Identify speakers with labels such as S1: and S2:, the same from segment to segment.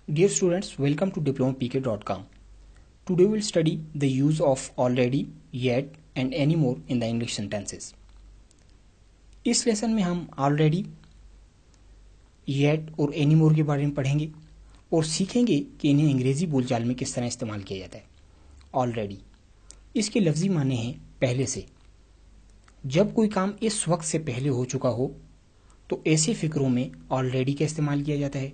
S1: Dear students, welcome to diplomapk.com. Today we'll study the use of already, yet and anymore in the English sentences. इस lesson में हम already, yet और anymore के बारे में पढ़ेंगे और सीखेंगे कि इन्हें अंग्रेजी बोलचाल में किस तरह इस्तेमाल किया जाता है। Already इसके लफ्जी माने हैं पहले से। जब कोई काम इस वक्त से पहले हो चुका हो तो ऐसे फिक्रों में already का इस्तेमाल किया जाता है।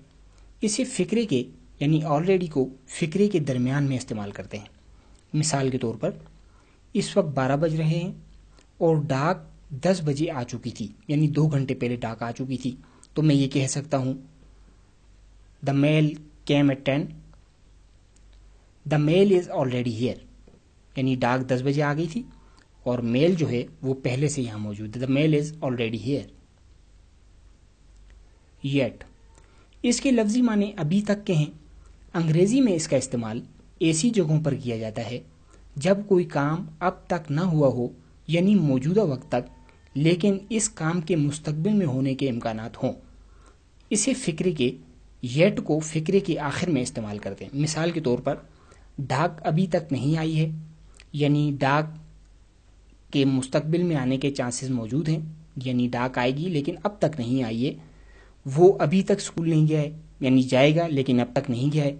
S1: इसे फिक्रे के यानी ऑलरेडी को फिक्रे के दरमियान में इस्तेमाल करते हैं। मिसाल के तौर पर इस वक्त 12 बज रहे हैं और डाक 10 बजे आ चुकी थी, यानी 2 घंटे पहले डाक आ चुकी थी, तो मैं ये कह सकता हूं the mail came at 10, the mail is already here, यानी डाक 10 बजे आ गई थी और मेल जो है वो पहले से यहां मौजूद है। The mail is already here. Yet इसके लफ्जी माने अभी तक के हैं। अंग्रेजी में इसका इस्तेमाल ऐसी जगहों पर किया जाता है जब कोई काम अब तक ना हुआ हो, यानी मौजूदा वक्त तक, लेकिन इस काम के मुस्तकबिल में होने के इम्कानात हों। इसे फिक्रे के येट को फिक्रे के आखिर में इस्तेमाल करते हैं। मिसाल के तौर पर डाक अभी तक नहीं आई है, यानी डाक के मुस्तकबिल में आने के चांसेस मौजूद हैं, यानी डाक आएगी लेकिन अब तक नहीं आई है। वो अभी तक स्कूल नहीं गया है, यानी जाएगा लेकिन अब तक नहीं गया है,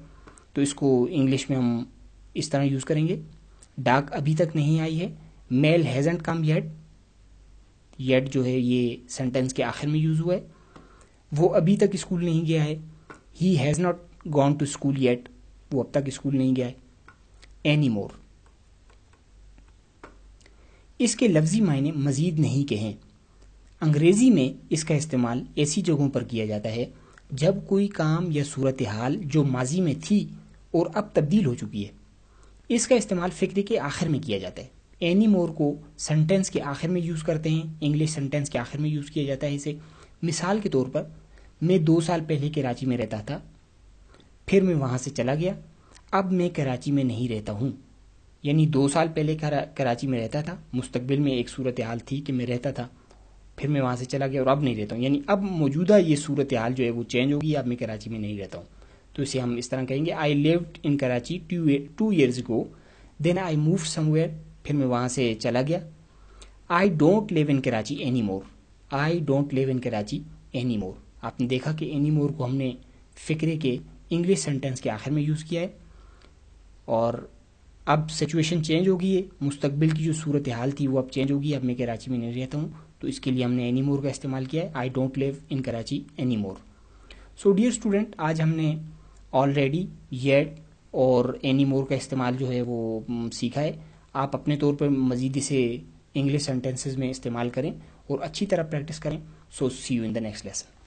S1: तो इसको इंग्लिश में हम इस तरह यूज़ करेंगे, डाक अभी तक नहीं आई है। Mail hasn't come yet, yet जो है ये सेंटेंस के आखिर में यूज़ हुआ है। वो अभी तक स्कूल नहीं गया है। He has not gone to school yet, वो अब तक स्कूल नहीं गया है। एनी मोर इसके लफ्जी मायने मजीद नहीं के हैं। अंग्रेजी में इसका इस्तेमाल ऐसी जगहों पर किया जाता है जब कोई काम या सूरत हाल जो माजी में थी और अब तब्दील हो चुकी है। इसका इस्तेमाल फिक्रे के आखिर में किया जाता है। एनी मोर को सेंटेंस के आखिर में यूज़ करते हैं। इंग्लिश सेंटेंस के आखिर में यूज़ किया जाता है इसे। मिसाल के तौर पर मैं 2 साल पहले कराची में रहता था, फिर मैं वहाँ से चला गया, अब मैं कराची में नहीं रहता हूँ। यानी 2 साल पहले कराची में रहता था, मुस्तकबिल में एक सूरत हाल थी कि मैं रहता था, फिर मैं वहाँ से चला गया और अब नहीं रहता हूँ, यानी अब मौजूदा ये सूरत हाल जो है वो चेंज होगी, अब मैं कराची में नहीं रहता हूँ। तो इसे हम इस तरह कहेंगे, I lived in Karachi 2 years ago, then I move somewhere, फिर मैं वहाँ से चला गया। I don't live in Karachi any more, I don't live in Karachi any more. आपने देखा कि एनी मोर को हमने फिक्रे के इंग्लिश सेंटेंस के आखिर में यूज़ किया है और अब सिचुएशन चेंज हो गई है, मुस्तकबिल की जो सूरत हाल थी वो अब चेंज होगी, अब मैं कराची में नहीं रहता हूँ, तो इसके लिए हमने एनी मोर का इस्तेमाल किया है। I don't live in Karachi any more. So dear student, आज हमने ऑलरेडी, येट और एनी मोर का इस्तेमाल जो है वो सीखा है। आप अपने तौर पर मज़ीद इसे इंग्लिश सेंटेंसेस में इस्तेमाल करें और अच्छी तरह प्रैक्टिस करें। So see you in the next lesson.